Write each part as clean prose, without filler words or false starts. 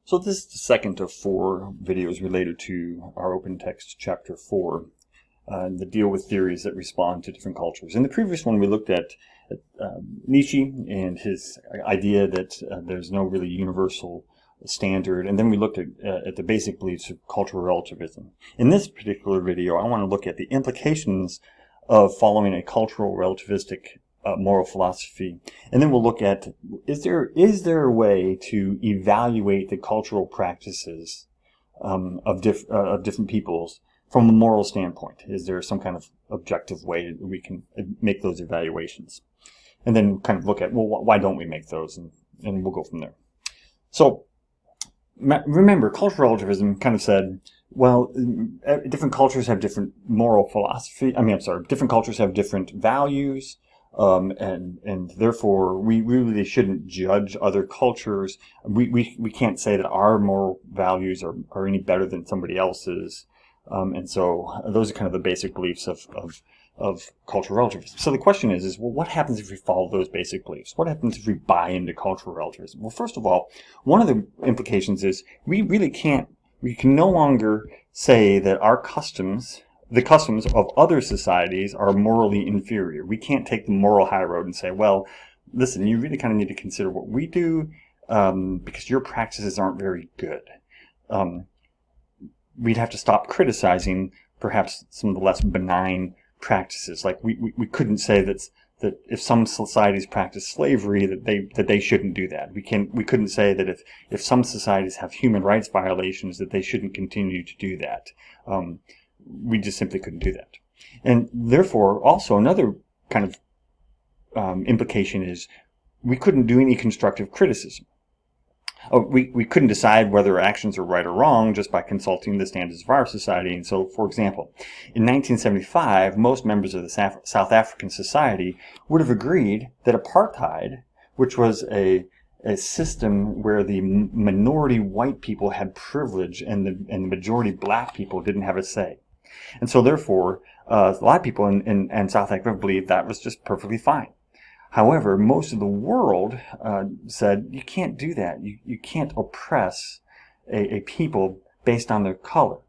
So this is the second of 4 videos related to our open text chapter 4, that deal with theories that respond to different cultures. In the previous one we looked at Nietzsche and his idea that there's no really universal standard, and then we looked at the basic beliefs of cultural relativism. In this particular video I want to look at the implications of following a cultural relativistic moral philosophy, and then we'll look at is there a way to evaluate the cultural practices of different peoples from a moral standpoint? Is there some kind of objective way that we can make those evaluations? And then kind of look at, well, why don't we make those, and we'll go from there. So remember, cultural relativism kind of said, well, different cultures have different moral philosophy. Different cultures have different values. And therefore we really shouldn't judge other cultures. We can't say that our moral values are any better than somebody else's. And so those are kind of the basic beliefs of cultural relativism. So the question is, well, what happens if we follow those basic beliefs? What happens if we buy into cultural relativism? Well, first of all, one of the implications is we can no longer say that the customs of other societies are morally inferior. We can't take the moral high road and say, well, listen, you really kind of need to consider what we do because your practices aren't very good. We'd have to stop criticizing perhaps some of the less benign practices. Like we couldn't say that if some societies practice slavery that they shouldn't do that. We couldn't say that if some societies have human rights violations that they shouldn't continue to do that. We just simply couldn't do that. And therefore, also another kind of implication is we couldn't do any constructive criticism. We couldn't decide whether actions are right or wrong just by consulting the standards of our society. And so, for example, in 1975, most members of the South African society would have agreed that apartheid, which was a system where the minority white people had privilege and the majority black people didn't have a say. And so therefore, a lot of people in South Africa believed that was just perfectly fine. However, most of the world said you can't do that. You can't oppress a people based on their color.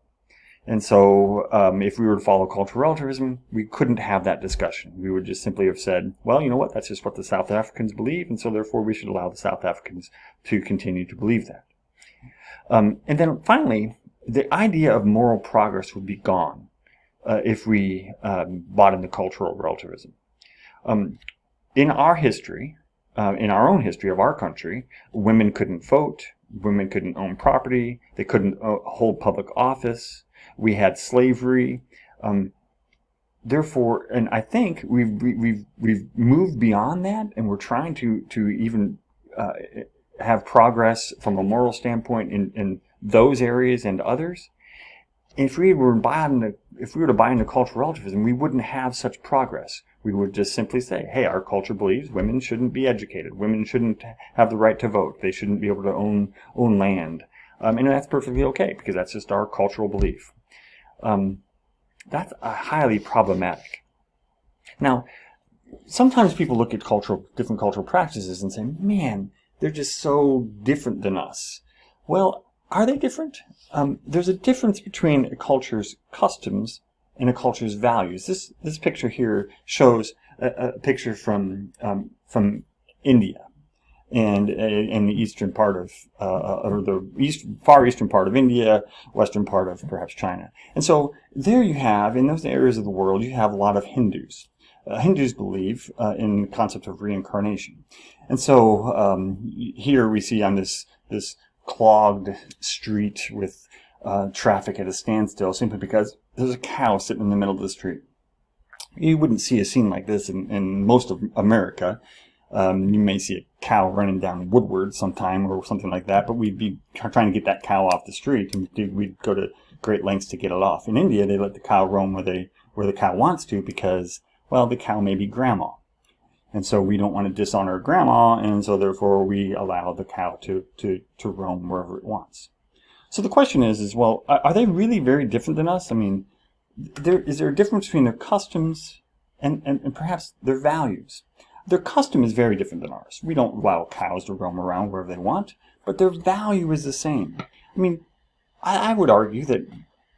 And so if we were to follow cultural relativism, we couldn't have that discussion. We would just simply have said, well, you know what, that's just what the South Africans believe, and so therefore we should allow the South Africans to continue to believe that. And then finally, the idea of moral progress would be gone if we bought into cultural relativism. In our history, in our own history of our country, women couldn't vote, women couldn't own property, they couldn't hold public office, we had slavery. Therefore, and I think we've moved beyond that, and we're trying to even have progress from a moral standpoint in those areas and others. If we were to buy into cultural relativism, we wouldn't have such progress. We would just simply say, hey, our culture believes women shouldn't be educated. Women shouldn't have the right to vote. They shouldn't be able to own land. And that's perfectly okay because that's just our cultural belief. That's highly problematic. Now, sometimes people look at different cultural practices and say, man, they're just so different than us. Well, are they different? There's a difference between a culture's customs and a culture's values. This picture here shows a picture from India and in the eastern part of or the far eastern part of India, western part of perhaps China. And so there you have, in those areas of the world, you have a lot of Hindus. Hindus believe in the concept of reincarnation. And so here we see on this clogged street with traffic at a standstill simply because there's a cow sitting in the middle of the street. You wouldn't see a scene like this in most of America. You may see a cow running down Woodward sometime or something like that, but we'd be trying to get that cow off the street, and we'd go to great lengths to get it off. In India, they let the cow roam where the cow wants to because, well, the cow may be grandma. And so we don't want to dishonor grandma, and so therefore we allow the cow to roam wherever it wants. So the question is well, are they really very different than us? I mean, is there a difference between their customs and perhaps their values? Their custom is very different than ours. We don't allow cows to roam around wherever they want. but their value is the same. I mean, I would argue that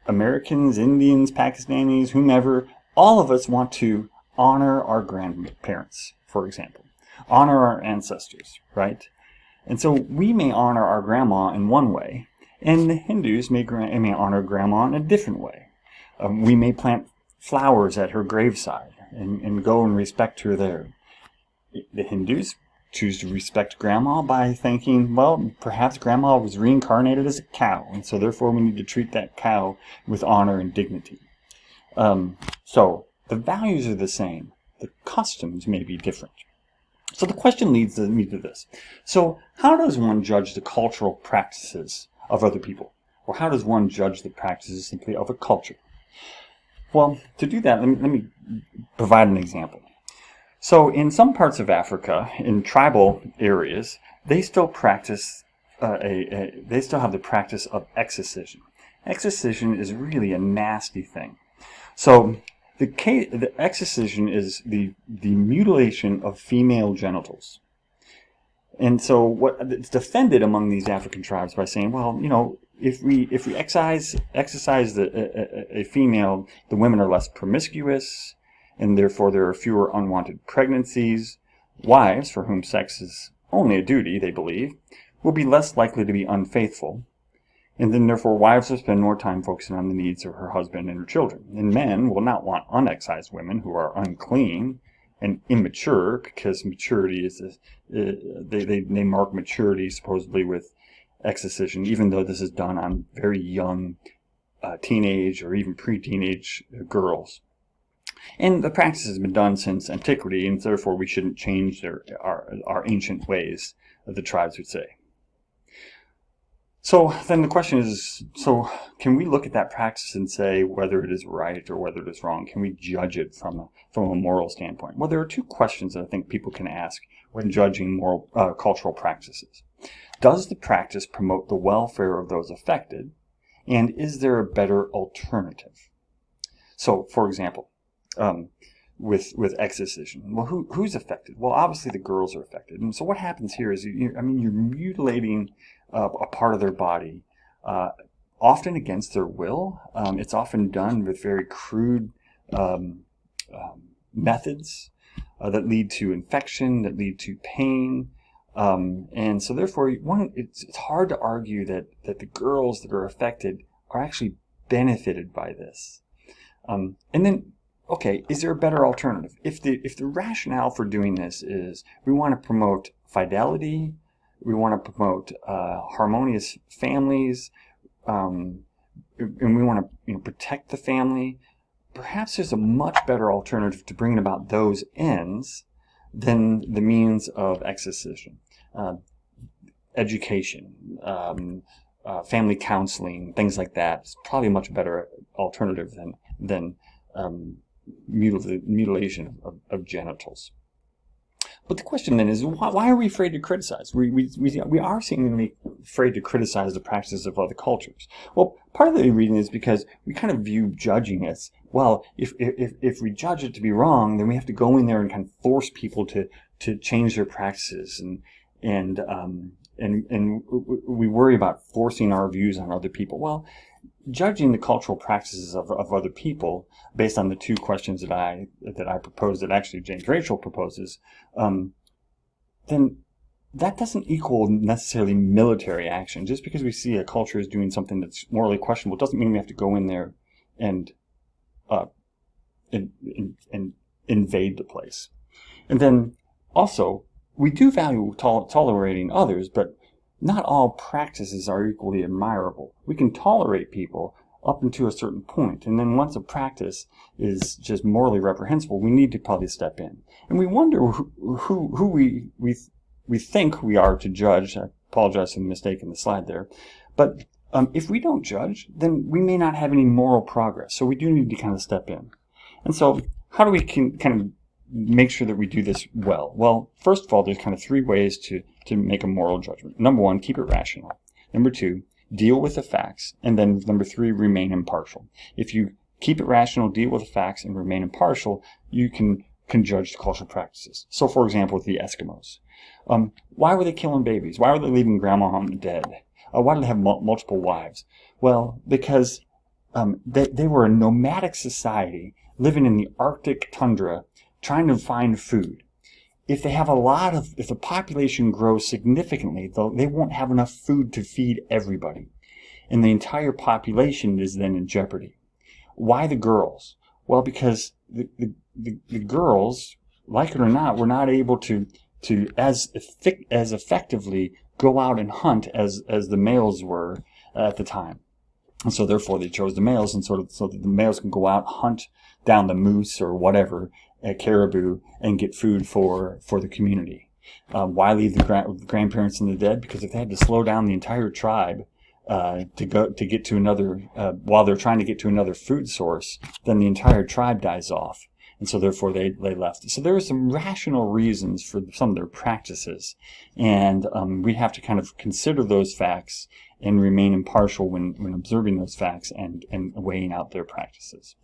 Americans, Indians, Pakistanis, whomever, all of us want to honor our grandparents, for example. Honor our ancestors, right? And so we may honor our grandma in one way, and the Hindus may honor grandma in a different way. We may plant flowers at her graveside and go and respect her there. The Hindus choose to respect grandma by thinking, well, perhaps grandma was reincarnated as a cow, and so therefore we need to treat that cow with honor and dignity. So the values are the same. The customs may be different. So the question leads me to this. So how does one judge the cultural practices of other people? Or how does one judge the practices simply of a culture? Well, to do that, let me provide an example. So in some parts of Africa, in tribal areas, they still practice they still have the practice of excision. Excision is really a nasty thing. So the excision is the mutilation of female genitals. And so it's defended among these African tribes by saying, well, you know, if we excise a female, the women are less promiscuous, and therefore there are fewer unwanted pregnancies. Wives, for whom sex is only a duty, they believe, will be less likely to be unfaithful. And then therefore wives will spend more time focusing on the needs of her husband and her children. And men will not want unexcised women who are unclean and immature, because maturity is they mark maturity supposedly with excision, even though this is done on very young teenage or even pre-teenage girls. And the practice has been done since antiquity, and therefore we shouldn't change our ancient ways, the tribes would say. So then the question is, so can we look at that practice and say whether it is right or whether it is wrong? Can we judge it from a moral standpoint? Well, there are two questions that I think people can ask when judging moral cultural practices. Does the practice promote the welfare of those affected? And is there a better alternative? So, for example, with excision, well, who's affected? Well, obviously the girls are affected. And so what happens here is, you're mutilating a part of their body, often against their will. It's often done with very crude methods that lead to infection, that lead to pain. And so therefore, it's hard to argue that the girls that are affected are actually benefited by this. And then, okay, is there a better alternative? If the rationale for doing this is we want to promote fidelity, we want to promote harmonious families, and we want to protect the family, perhaps there's a much better alternative to bringing about those ends than the means of excision. Education, family counseling, things like that is probably a much better alternative than mutilation of genitals. But the question then is, why are we afraid to criticize? We are seemingly afraid to criticize the practices of other cultures. Well, part of the reason is because we kind of view judging as, well, if we judge it to be wrong, then we have to go in there and kind of force people to change their practices, and we worry about forcing our views on other people. Well, judging the cultural practices of other people based on the two questions that I propose, that actually James Rachel proposes, then that doesn't equal necessarily military action. Just because we see a culture is doing something that's morally questionable doesn't mean we have to go in there and invade the place. And then also, we do value tolerating others, but not all practices are equally admirable. We can tolerate people up until a certain point, and then once a practice is just morally reprehensible, we need to probably step in. And we wonder who we think we are to judge. I apologize for the mistake in the slide there. But if we don't judge, then we may not have any moral progress. So we do need to kind of step in. And so how do we kind of make sure that we do this well? Well, first of all, there's kind of three ways to make a moral judgment. Number one, keep it rational. Number two, deal with the facts. And then number three, remain impartial. If you keep it rational, deal with the facts, and remain impartial, you can judge the cultural practices. So, for example, with the Eskimos. Why were they killing babies? Why were they leaving grandma dead? Why did they have multiple wives? Well, because they were a nomadic society living in the Arctic tundra trying to find food. If the population grows significantly, they won't have enough food to feed everybody. And the entire population is then in jeopardy. Why the girls? Well, because the girls, like it or not, were not able to as effectively go out and hunt as the males were at the time. And so therefore they chose the males, and so that the males can go out, hunt down the moose or whatever, caribou, and get food for the community. Why leave the grandparents and the dead? Because if they had to slow down the entire tribe to get to another, while they're trying to get to another food source, then the entire tribe dies off. And so therefore they left. So there were some rational reasons for some of their practices. And we have to kind of consider those facts and remain impartial when observing those facts and weighing out their practices.